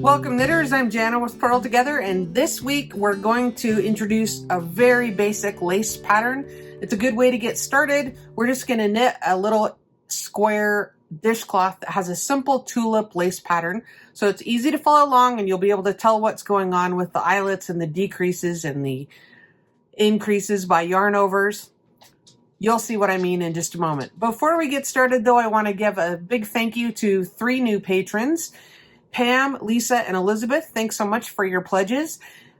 Welcome knitters, I'm Jana with Purl Together, and this week we're going to introduce a very basic lace pattern. It's a good way to get started. We're just going to knit a little square dishcloth that has a simple tulip lace pattern. So it's easy to follow along and you'll be able to tell what's going on with the eyelets and the decreases and the increases by yarn overs. You'll see what I mean in just a moment. Before we get started though, I want to give a big thank you to 3 new patrons. Pam, Lisa, and Elizabeth, thanks so much for your pledges.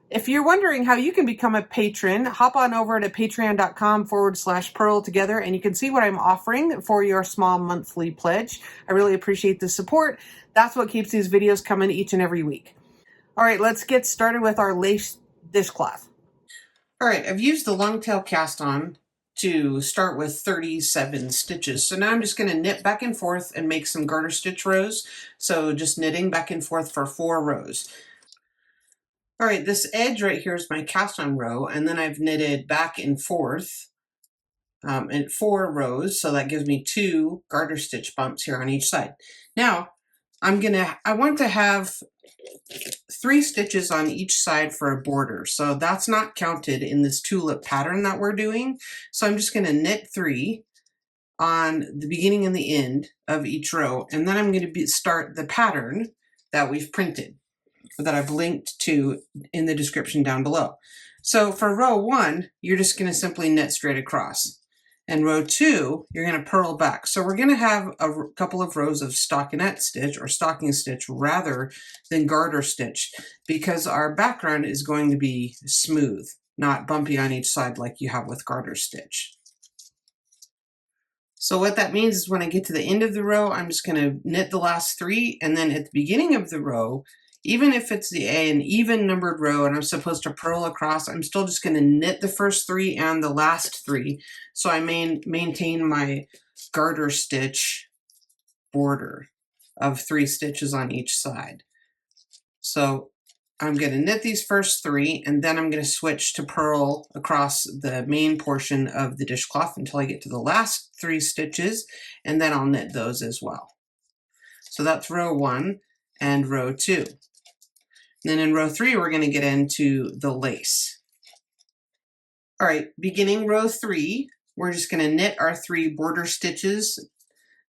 If you're wondering how you can become a patron, hop on over to patreon.com/Purl Together and you can see what I'm offering for your small monthly pledge. I really appreciate the support. That's what keeps these videos coming each and every week. All right, let's get started with our lace dishcloth. All right, I've used the long tail cast on to start with 37 stitches. So now I'm just going to knit back and forth and make some garter stitch rows. So just knitting back and forth for 4 rows. All right, this edge right here is my cast on row, and then I've knitted back and forth in 4 rows. So that gives me 2 garter stitch bumps here on each side. Now I want to have 3 stitches on each side for a border. So that's not counted in this tulip pattern that we're doing. So I'm just going to knit 3 on the beginning and the end of each row. And then I'm going to start the pattern that we've printed, that I've linked to in the description down below. So for row 1, you're just going to simply knit straight across. And row 2, you're going to purl back. So we're going to have a couple of rows of stockinette stitch or stocking stitch rather than garter stitch, because our background is going to be smooth, not bumpy on each side like you have with garter stitch. So what that means is when I get to the end of the row, I'm just going to knit the last 3, and then at the beginning of the row, even if it's an even numbered row and I'm supposed to purl across, I'm still just going to knit the first 3 and the last 3. So I maintain my garter stitch border of 3 stitches on each side. So I'm going to knit these first 3 and then I'm going to switch to purl across the main portion of the dishcloth until I get to the last 3 stitches, and then I'll knit those as well. So that's row 1 and row 2. Then in row 3, we're going to get into the lace. All right, beginning row 3, we're just going to knit our 3 border stitches.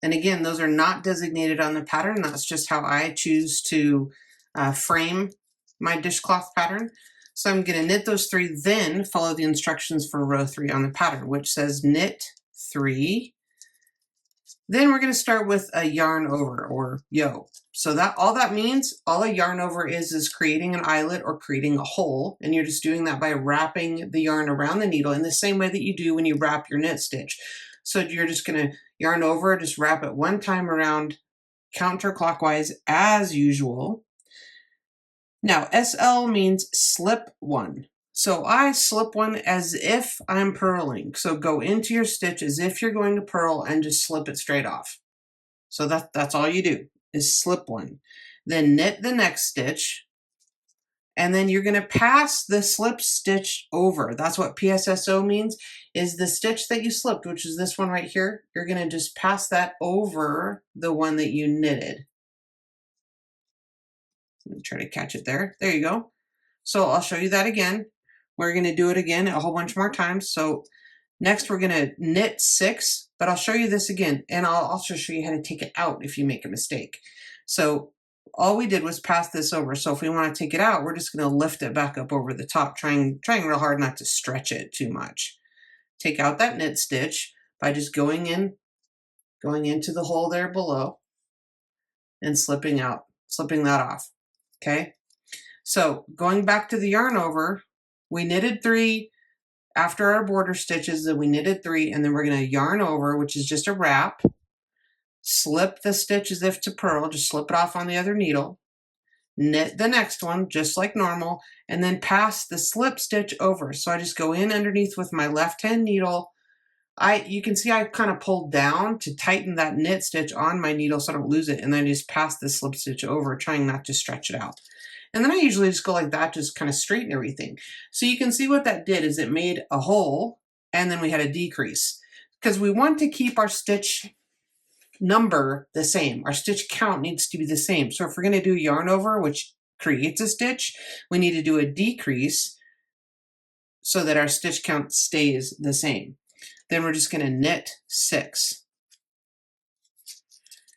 And again, those are not designated on the pattern. That's just how I choose to frame my dishcloth pattern. So I'm going to knit those 3, then follow the instructions for row 3 on the pattern, which says knit 3. Then we're going to start with a yarn over, or yo. So all a yarn over is creating an eyelet or creating a hole, and you're just doing that by wrapping the yarn around the needle in the same way that you do when you wrap your knit stitch. So you're just going to yarn over, just wrap it 1 time around counterclockwise as usual. Now SL means slip 1. So I slip 1 as if I'm purling. So go into your stitch as if you're going to purl and just slip it straight off. So that's all you do, is slip 1. Then knit the next stitch, and then you're going to pass the slip stitch over. That's what PSSO means, is the stitch that you slipped, which is this one right here. You're going to just pass that over the one that you knitted. Let me try to catch it there. There you go. So I'll show you that again. We're going to do it again a whole bunch more times. So next we're going to knit 6, but I'll show you this again, and I'll also show you how to take it out if you make a mistake. So all we did was pass this over. So if we want to take it out, we're just going to lift it back up over the top, trying real hard not to stretch it too much. Take out that knit stitch by just going into the hole there below and slipping that off. Okay. So going back to the yarn over, we knitted 3 after our border stitches, then we knitted 3, and then we're going to yarn over, which is just a wrap, slip the stitch as if to purl, just slip it off on the other needle, knit the next one just like normal, and then pass the slip stitch over. So I just go in underneath with my left hand needle. You can see I kind of pulled down to tighten that knit stitch on my needle so I don't lose it, and then I just pass the slip stitch over, trying not to stretch it out. And then I usually just go like that, just kind of straighten everything. So you can see what that did is it made a hole, and then we had a decrease, because we want to keep our stitch number the same. Our stitch count needs to be the same. So if we're going to do yarn over, which creates a stitch, we need to do a decrease so that our stitch count stays the same. Then we're just going to knit 6.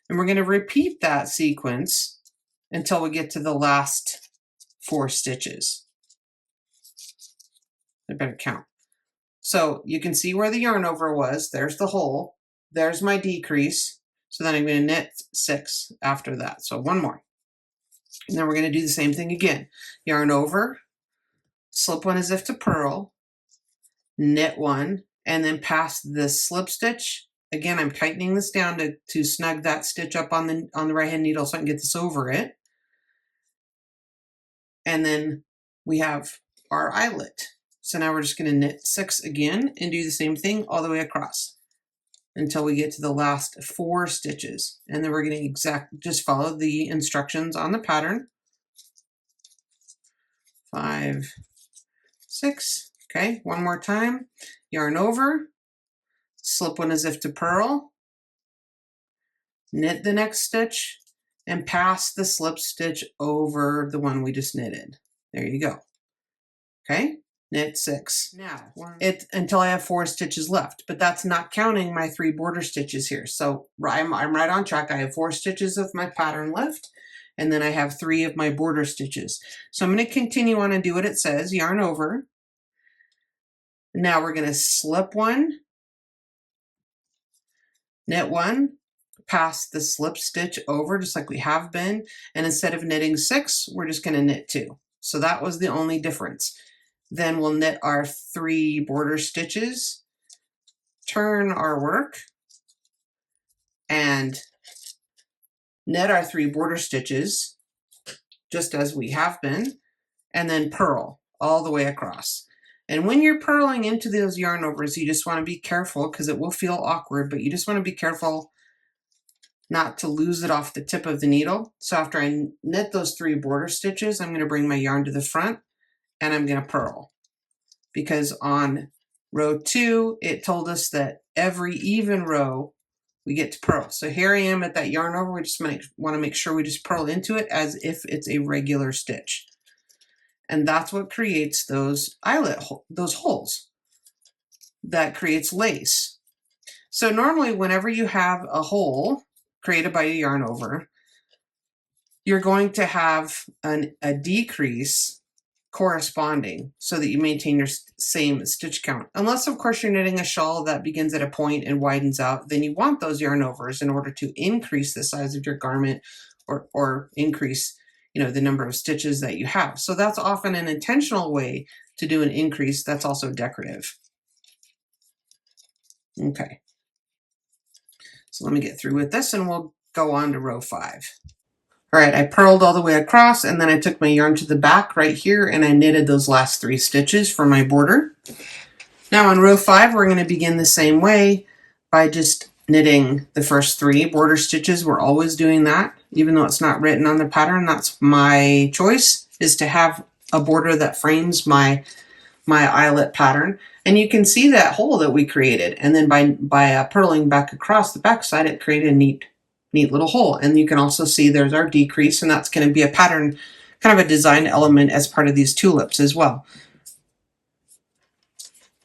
And we're going to repeat that sequence until we get to the last 4 stitches. I better count. So you can see where the yarn over was. There's the hole. There's my decrease. So then I'm going to knit 6 after that. So 1 more. And then we're going to do the same thing again. Yarn over, slip 1 as if to purl, knit 1, and then pass the slip stitch. Again, I'm tightening this down to snug that stitch up on the right hand needle so I can get this over it. And then we have our eyelet. So now we're just going to knit 6 again and do the same thing all the way across until we get to the last 4 stitches. And then we're going to just follow the instructions on the pattern. 5, 6. Okay, 1 more time. Yarn over, slip 1 as if to purl, knit the next stitch, and pass the slip stitch over the one we just knitted. There you go. Okay, knit 6. Now, until I have 4 stitches left, but that's not counting my 3 border stitches here. So I'm right on track. I have 4 stitches of my pattern left, and then I have 3 of my border stitches. So I'm going to continue on and do what it says, yarn over. Now we're going to slip 1, knit 1, pass the slip stitch over just like we have been, and instead of knitting 6, we're just going to knit 2. So that was the only difference. Then we'll knit our 3 border stitches, turn our work, and knit our 3 border stitches just as we have been, and then purl all the way across. And when you're purling into those yarn overs, you just want to be careful because it will feel awkward, but you just want to be careful not to lose it off the tip of the needle. So after I knit those 3 border stitches, I'm going to bring my yarn to the front and I'm going to purl. Because on row 2, it told us that every even row we get to purl. So here I am at that yarn over. We just want to make sure we just purl into it as if it's a regular stitch. And that's what creates those those holes. That creates lace. So normally whenever you have a hole created by a yarn over, you're going to have a decrease corresponding so that you maintain your same stitch count. Unless of course you're knitting a shawl that begins at a point and widens out, then you want those yarn overs in order to increase the size of your garment or increase the number of stitches that you have. So that's often an intentional way to do an increase that's also decorative. Okay. So let me get through with this and we'll go on to row 5. All right, I purled all the way across and then I took my yarn to the back right here and I knitted those last 3 stitches for my border. Now on row 5, we're going to begin the same way by just knitting the first 3 border stitches. We're always doing that, even though it's not written on the pattern. That's my choice, is to have a border that frames my eyelet pattern. And you can see that hole that we created. And then by purling back across the back side, it created a neat little hole. And you can also see there's our decrease, and that's going to be a pattern, kind of a design element as part of these tulips as well.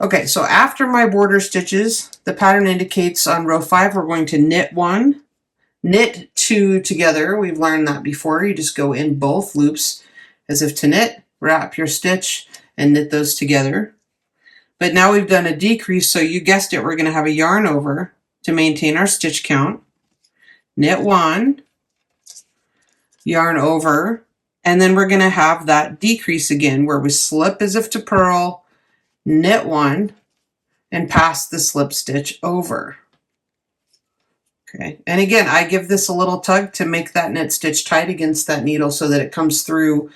Okay, so after my border stitches, the pattern indicates on row 5, we're going to knit 1, knit 2 together. We've learned that before. You just go in both loops as if to knit, wrap your stitch, and knit those together. But now we've done a decrease, so you guessed it, we're going to have a yarn over to maintain our stitch count. Knit 1, yarn over, and then we're going to have that decrease again where we slip as if to purl, knit 1, and pass the slip stitch over. Okay, and again, I give this a little tug to make that knit stitch tight against that needle so that it comes through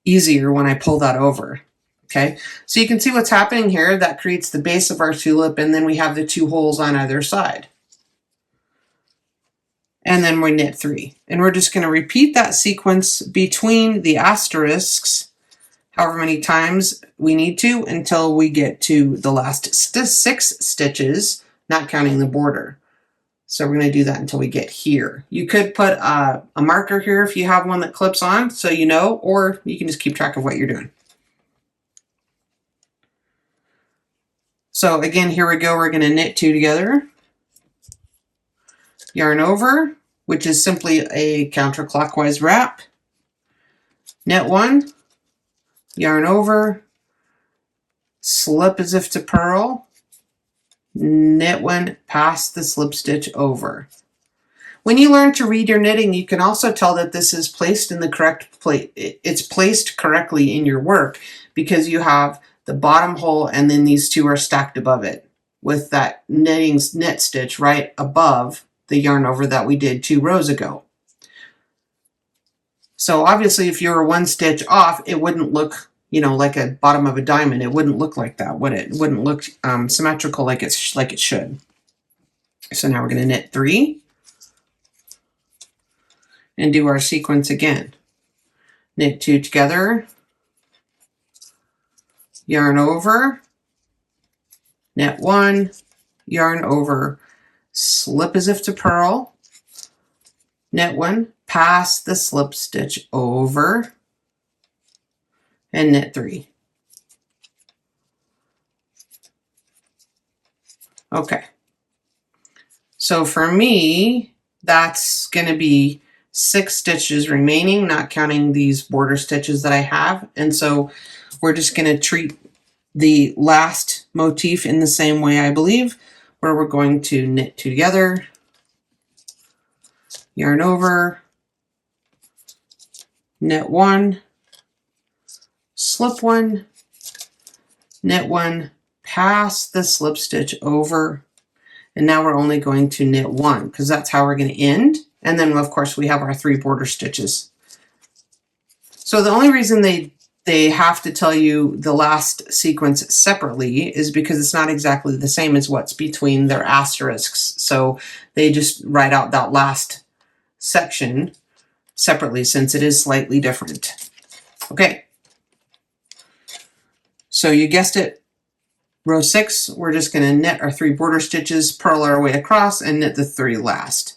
easier when I pull that over. Okay, so you can see what's happening here. That creates the base of our tulip, and then we have the 2 holes on either side. And then we knit 3. And we're just going to repeat that sequence between the asterisks however many times we need to until we get to the last 6 stitches, not counting the border. So we're going to do that until we get here. You could put a marker here if you have one that clips on, so you know, or you can just keep track of what you're doing. So again, here we go. We're going to knit 2 together. Yarn over, which is simply a counterclockwise wrap. Knit 1, yarn over, slip as if to purl, knit 1, pass the slip stitch over. When you learn to read your knitting, you can also tell that this is placed in the correct place. It's placed correctly in your work because you have the bottom hole and then these 2 are stacked above it with that knit stitch right above the yarn over that we did 2 rows ago. So obviously if you were 1 stitch off, it wouldn't look, you know, like a bottom of a diamond. It wouldn't look like that, would it? It wouldn't look symmetrical like it should. So now we're going to knit 3 and do our sequence again. Knit 2 together, yarn over, knit 1, yarn over, slip as if to purl, knit 1, pass the slip stitch over, and knit 3. Okay. So for me, that's going to be 6 stitches remaining, not counting these border stitches that I have. And so we're just going to treat the last motif in the same way, I believe, where we're going to knit 2 together, yarn over, knit 1, slip 1, knit 1, pass the slip stitch over, and now we're only going to knit 1 because that's how we're going to end. And then of course we have our 3 border stitches. So the only reason they have to tell you the last sequence separately is because it's not exactly the same as what's between their asterisks. So they just write out that last section separately since it is slightly different. Okay. So you guessed it, row 6, we're just going to knit our 3 border stitches, purl our way across, and knit the 3 last.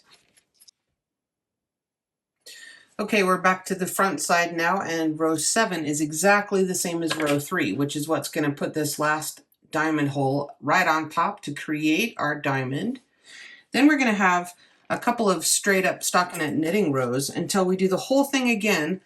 Okay, we're back to the front side now, and row 7 is exactly the same as row 3, which is what's going to put this last diamond hole right on top to create our diamond. Then we're going to have a couple of straight up stockinette knitting rows until we do the whole thing again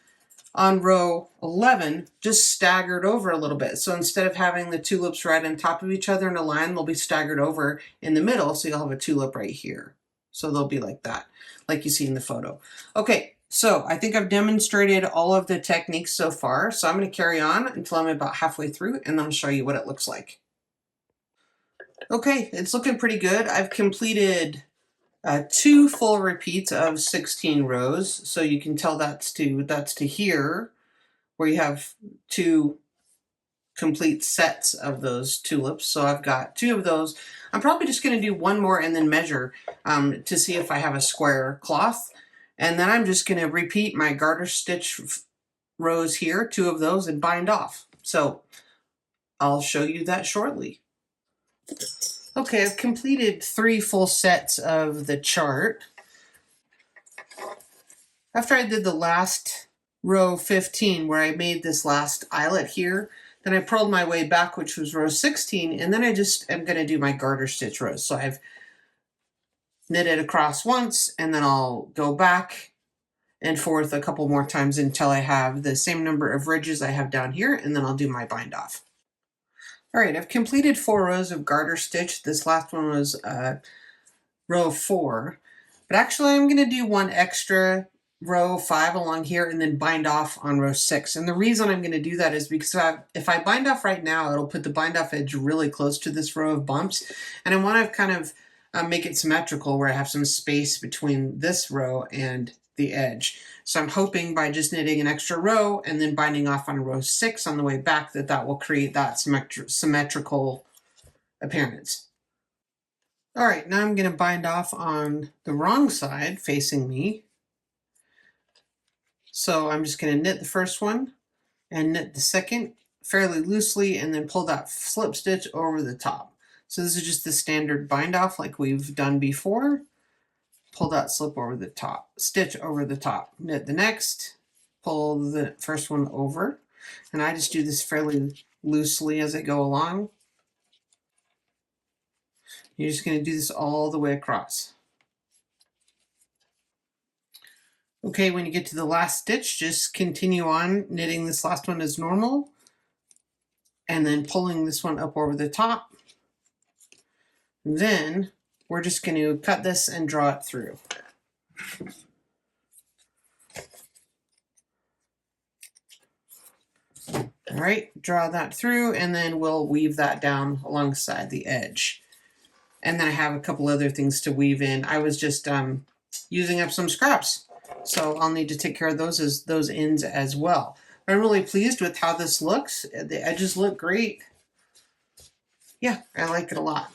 on row 11, just staggered over a little bit. So instead of having the tulips right on top of each other in a line, they'll be staggered over in the middle, so you'll have a tulip right here. So they'll be like that, like you see in the photo. Okay. So I think I've demonstrated all of the techniques so far. So I'm going to carry on until I'm about halfway through and then I'll show you what it looks like. Okay, it's looking pretty good. I've completed 2 full repeats of 16 rows. So you can tell that's to here where you have 2 complete sets of those tulips. So I've got 2 of those. I'm probably just going to do 1 more and then measure to see if I have a square cloth. And then I'm just going to repeat my garter stitch rows here, 2 of those, and bind off. So I'll show you that shortly. Okay, I've completed 3 full sets of the chart. After I did the last row 15, where I made this last eyelet here, then I purled my way back, which was row 16, and then I just am going to do my garter stitch rows. So I've knit it across once, and then I'll go back and forth a couple more times until I have the same number of ridges I have down here, and then I'll do my bind off. All right, I've completed 4 rows of garter stitch. This last one was row 4, but actually I'm going to do 1 extra row 5 along here and then bind off on row 6. And the reason I'm going to do that is because if I bind off right now, it'll put the bind off edge really close to this row of bumps, and I want to kind of make it symmetrical where I have some space between this row and the edge. So I'm hoping by just knitting an extra row and then binding off on row 6 on the way back that will create that symmetrical appearance. All right, now I'm going to bind off on the wrong side facing me. So I'm just going to knit the first one and knit the second fairly loosely and then pull that slip stitch over the top. So this is just the standard bind off like we've done before. pull that slip over the top, stitch over the top, knit the next, pull the first one over, and I just do this fairly loosely as I go along. You're just going to do this all the way across. Okay, when you get to the last stitch, just continue on knitting this last one as normal, and then pulling this one up over the top. And then we're just going to cut this and draw it through. All right, draw that through, and then we'll weave that down alongside the edge. And then I have a couple other things to weave in. I was just using up some scraps, so I'll need to take care of those ends as well. I'm really pleased with how this looks. The edges look great. Yeah, I like it a lot.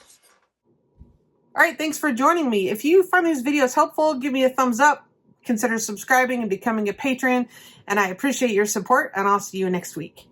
All right, thanks for joining me. If you find these videos helpful, give me a thumbs up. Consider subscribing and becoming a patron. And I appreciate your support, and I'll see you next week.